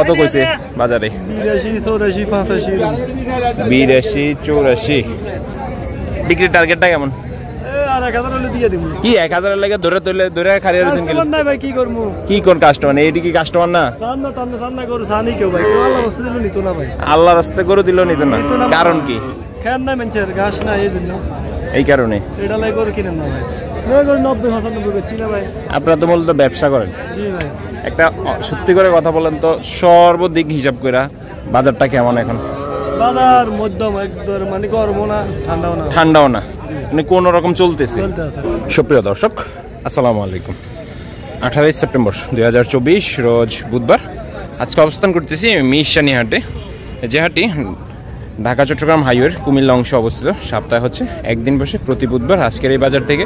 কত কইছে বাজারে? 82 84 82 84। বিক্রির টার্গেটটা কেমন? আর 1000 হলে দিয়ে দেব। কি 1000 এর লাগে ধরে খারিয়ে রইছেন কি? না ভাই কি করব? কি কোন কাস্টমার? এইটি কি কাস্টমার না? সান্না করু সানি কেউ ভাই। আল্লাহ রাস্তা দিল নিত না ভাই। আল্লাহ রাস্তা করে দিল নিত না। কারণ কি? খান না মানুষের ঘাস না এই জন্য। এই কারণে এটা লাই করে কিনেন না ভাই। 90 বেচছি না ভাই। আপনারা তো মূলত ব্যবসা করেন। জি ভাই। একটা সত্যি করে কথা বলেন তো, সর্বদিক হিসাব করে বাজারটা কেমন এখন? বাজার মধ্যম একদম, মানে গরম না ঠান্ডাও না। ঠান্ডাও না, মানে কোন রকম চলতেছে। সুপ্রিয় দর্শক, আসসালামু আলাইকুম। 28 সেপ্টেম্বর 2024 রোজ বুধবার। আজকে অবস্থান করতেছি মিশানি হাটে। যে হাটটি ঢাকা চট্টগ্রাম হাইওয়ের কুমিল্লা অংশে অবস্থিত। সপ্তাহে হচ্ছে একদিন বসে প্রতি বুধবার। আজকের এই বাজার থেকে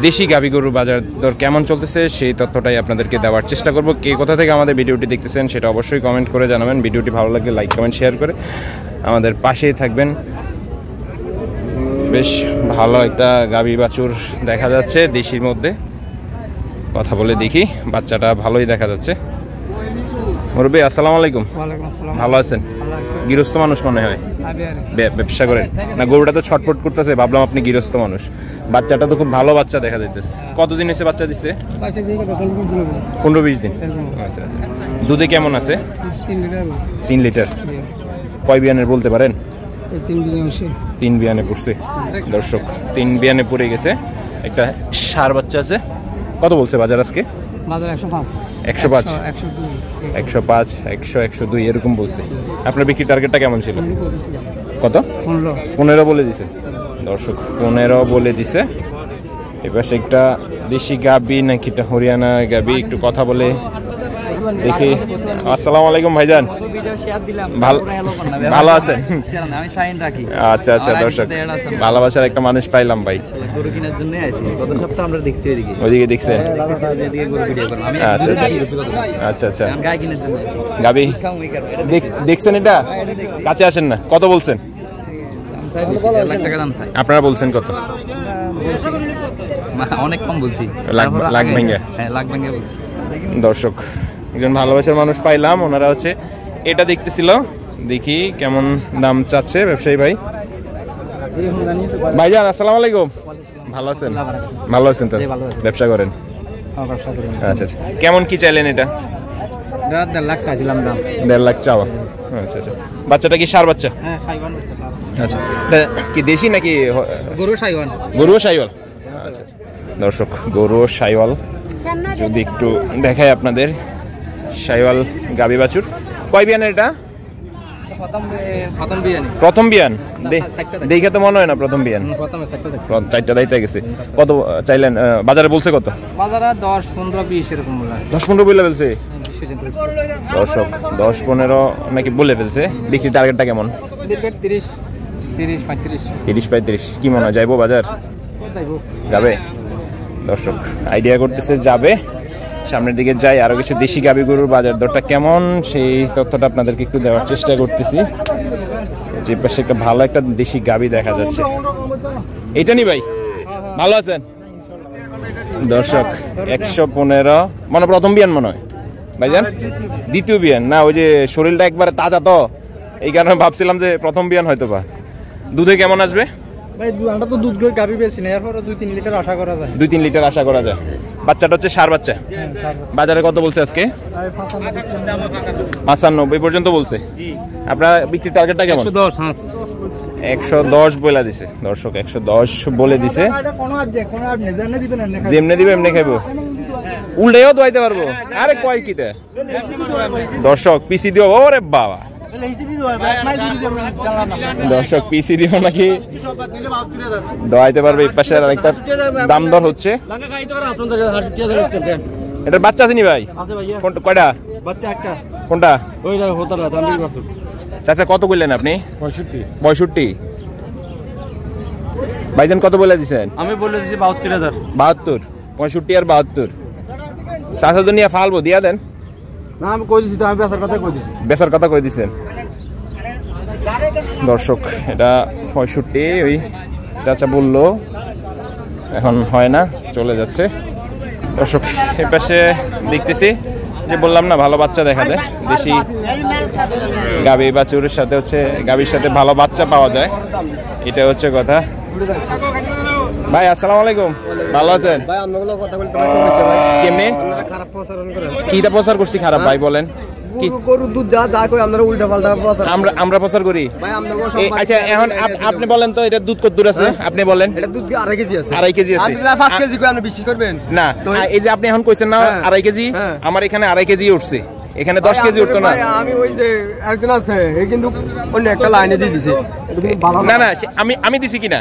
দেশি গাভী গরুর বাজার দর কেমন চলতেছে সেই তথ্যটাই আপনাদেরকে দেওয়ার চেষ্টা করব। কে কোথা থেকে আমাদের ভিডিওটি দেখতেছেন সেটা অবশ্যই কমেন্ট করে জানাবেন। ভিডিওটি ভালো লাগলে লাইক কমেন্ট শেয়ার করে আমাদের পাশেই থাকবেন। বেশ ভালো একটা গাভী বাছুর দেখা যাচ্ছে দেশির মধ্যে। কথা বলে দেখি, বাচ্চাটা ভালোই দেখা যাচ্ছে। মুরব্বী আসসালামু আলাইকুম। ভালো আছেন? গৃহস্থ মানুষ মনে হয়, ব্যবসা করেন না? গরুটা তো ছটফট করতেছে, ভাবলাম আপনি গৃহস্থ মানুষ। বাচ্চাটা তো খুব ভালো বাচ্চা দেখা যাইতেছে। কতদিন হয়েছে বাচ্চা দিচ্ছে? 15-20 দিন। আচ্ছা আচ্ছা। দুধে কেমন আছে? 3 লিটার। কয় বিয়ানের বলতে পারেন? 3 বিয়ানে পড়ছে। দর্শক 3 বিয়ানে পড়ে গেছে। একটা সার বাচ্চা আছে। কত বলছে বাজার আজকে? 105, 100, 102 এরকম বলছে। আপনার বিক্রি টার্গেটটা কেমন ছিল? কত? 15 বলে দিছে। দর্শক 15 বলে দিছে। এবার একটা দেশি গাবি নাকি একটা হরিয়ানা গাবি, একটু কথা বলে দেখি। আসসালামু আলাইকুম ভাইজান, ভালো আছেন? আচ্ছা আচ্ছা। দর্শক ভালোবাসার একটা মানুষ পাইলাম ভাই। ওইদিকে দেখছেন? আচ্ছা আচ্ছা আচ্ছা। গাবি দেখছেন? এটা কাছে আসেন না। কত বলছেন? আপনারা বলছেন কত? অনেক কম বলছি। লাখ ভেঙে? দর্শক একজন ভালোবাসার মানুষ পাইলাম। ওনারা হচ্ছে এটা দেখতেছিল। দেখি কেমন দাম চাচ্ছে ব্যবসায়ী ভাই। ভাইজান আসসালামু আলাইকুম। ভালো আছেন? ভালো আছেন তো? ব্যবসা করেন? আচ্ছা আচ্ছা। কেমন কি চাইলেন এটা? 1.5 লাখ চাইছিলাম দাম। 1.5 লাখ চাওয়া। আচ্ছা আচ্ছা। বাচ্চাটা কি সার বাচ্চা? হ্যাঁ, সাইওয়াল বাচ্চা সার। আচ্ছা, কি দেশি নাকি গরু? সাইওয়াল। গরু সাইওয়াল। আচ্ছা আচ্ছা। দর্শক গরু সাইওয়াল যদি একটু দেখাই আপনাদের। সাইওয়াল গাবি বাছুর। কয় বিয়ানের এটা? প্রথম বিয়ান। দেখে তো মনে হয় না প্রথম বিয়ান। 4টা দাইতে গেছে। কত চাইলেন? বাজারে বলছে কত? বাজারে 10, 15, 20 এরকম বলে। 10-15 বলে ফেলছে। দর্শক 10-15 নাকি বলে ফেলছে। বিক্রি টার্গেটটা কেমন? 30-35। কি মনে হয় যাইবো বাজার? যাবে। দর্শক আইডিয়া করতেছে যাবে। সামনের দিকে যাই, আরো কিছু দেশি গাবি গরুর বাজার দরটা কেমন সেই তথ্যটা আপনাদেরকে একটু দেওয়ার চেষ্টা করতেছি। যে পাশে একটা ভালো একটা দেশি গাবি দেখা যাচ্ছে। এইটা নি ভাই? ভালো আছেন? দর্শক 115 মানে প্রথম বিয়ান মনে হয় ভাইজান? দ্বিতীয় বিয়ান না? ওই যে শরীরটা একবারে তাজা তো, এই কারণে ভাবছিলাম যে প্রথম বিয়ান হয়তো বা। দুধে কেমন আসবে ভাই? আমরা তো দুধ গাবি বেশি না, এরপর 2-3 লিটার আশা করা যায়। 2-3 লিটার আশা করা যায়। বাচ্চাটা হচ্ছে সার বাচ্চা। বাজারে কত বলছে আজকে? 95 পর্যন্ত বলছে। আপনার বিক্রি টার্গেটটা কেমন? 110 বলে দিছে। দর্শক 110 বলে দিছে। যেমনে দিবে এমনি খাইবো, উল্টেও দোয়াইতে পারবো। আরে কয় কিতে দর্শক পিসি দিও। ওরে বাবা, দর্শক পিসি দিও নাকি দোয়াইতে পারবে। এই পাশে আরেকটা দাম দর হচ্ছে। এটার বাচ্চা আছে নি ভাই? কয়টা বাচ্চা? একটা। কোনটা? ওইটা হোতাটা দাম কি বাচ্চা? চাচা কত বললেন আপনি? 65। ভাইজান কত বলে দিছেন? আমি বলে দিছি 72,000। 72, 65 আর 72। চাচা তো নিয়ে ফালবো, দিয়া দেন না। আমি কই দিছি তো, আমি বেচার কথা কই দিছি। বেচার কথা কই দিছেন। দর্শক এটা 65 ওই চাচা বললো, এখন হয় না, চলে যাচ্ছে। দর্শক এ পাশে দেখতেছি যে বললাম না ভালো বাচ্চা দেখা যায়, দেশি গাভী বাছুরের সাথে হচ্ছে গাভীর সাথে ভালো বাচ্চা পাওয়া যায়, এটা হচ্ছে কথা। ভাই আসসালামু আলাইকুম, ভালো আছেন? ভাই আমগুলো কথা বলতে সমস্যা ভাই, কেমনে আপনারা খারাপ প্রচারণ করেন। কিটা প্রচার করছি খারাপ ভাই বলেন? কি গরুর দুধ যা যা কই আপনারা উল্টা পাল্টা প্রচার। আমরা প্রচার করি ভাই আমগো আচ্ছা এখন আপনি বলেন তো এটা দুধ কত দূর আছে, আপনি বলেন। এটা দুধ কি 2.5 কেজি আছে? 2.5 কেজি আছে। আপনি 5 কেজি কই আপনি বিশ্বাস করবেন না, এই যে আপনি এখন কইছেন না 2.5 কেজি, আমার এখানে 2.5 কেজি উঠছে, এখানে 10 কেজি উঠতো না। আমি ওই যে একজন আছে এই কিন্তু অন্য একটা লাইনে দিয়ে দিছে, না না আমি দিছি কিনা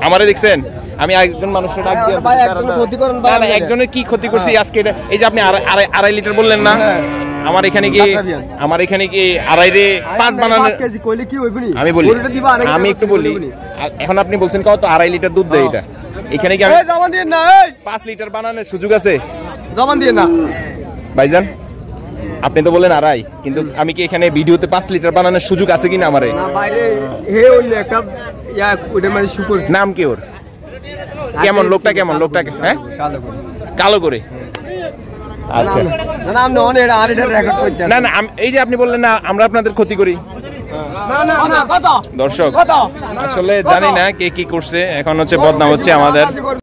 আমারে দেখছেন, আমি একজন মানুষের ডাক দিয়ে ভাই একজন ক্ষতি করেন ভাই, না একজনের কি ক্ষতি করছি আজকে এটা? এই যে আপনি 2.5 লিটার বললেন না, আমার এখানে কি 2.5 রে 5 বানানোর 5 কেজি কইলে কি হইবনি? আমি বলি, গরুটা দিবা 2.5 আমি একটু বলি, এখন আপনি বলছেন কত 2.5 লিটার দুধ দেয় এটা, এখানে কি আমি এই জবান দিয়ে না, এই 5 লিটার বানানোর সুযোগ আছে? জবান দিয়ে না ভাইজান আপনি তো বলেন 2.5, কিন্তু আমি কি এখানে ভিডিওতে 5 লিটার বানানোর সুযোগ আছে কিনা আমারে? না বাইরে হে অন্য একটা ইয়া ওটা মানে শুকর নাম কি ওর? কেমন লোকটা, কেমন লোকটা? হ্যাঁ কালো করে। আচ্ছা না না আমি অনেক আর এটা রেকর্ড করতে না না এই যে আপনি বললেন না আমরা আপনাদের ক্ষতি করি। না না কত দর্শক আসলে জানি না কে কি করছে, এখন হচ্ছে বদনাম হচ্ছে আমাদের।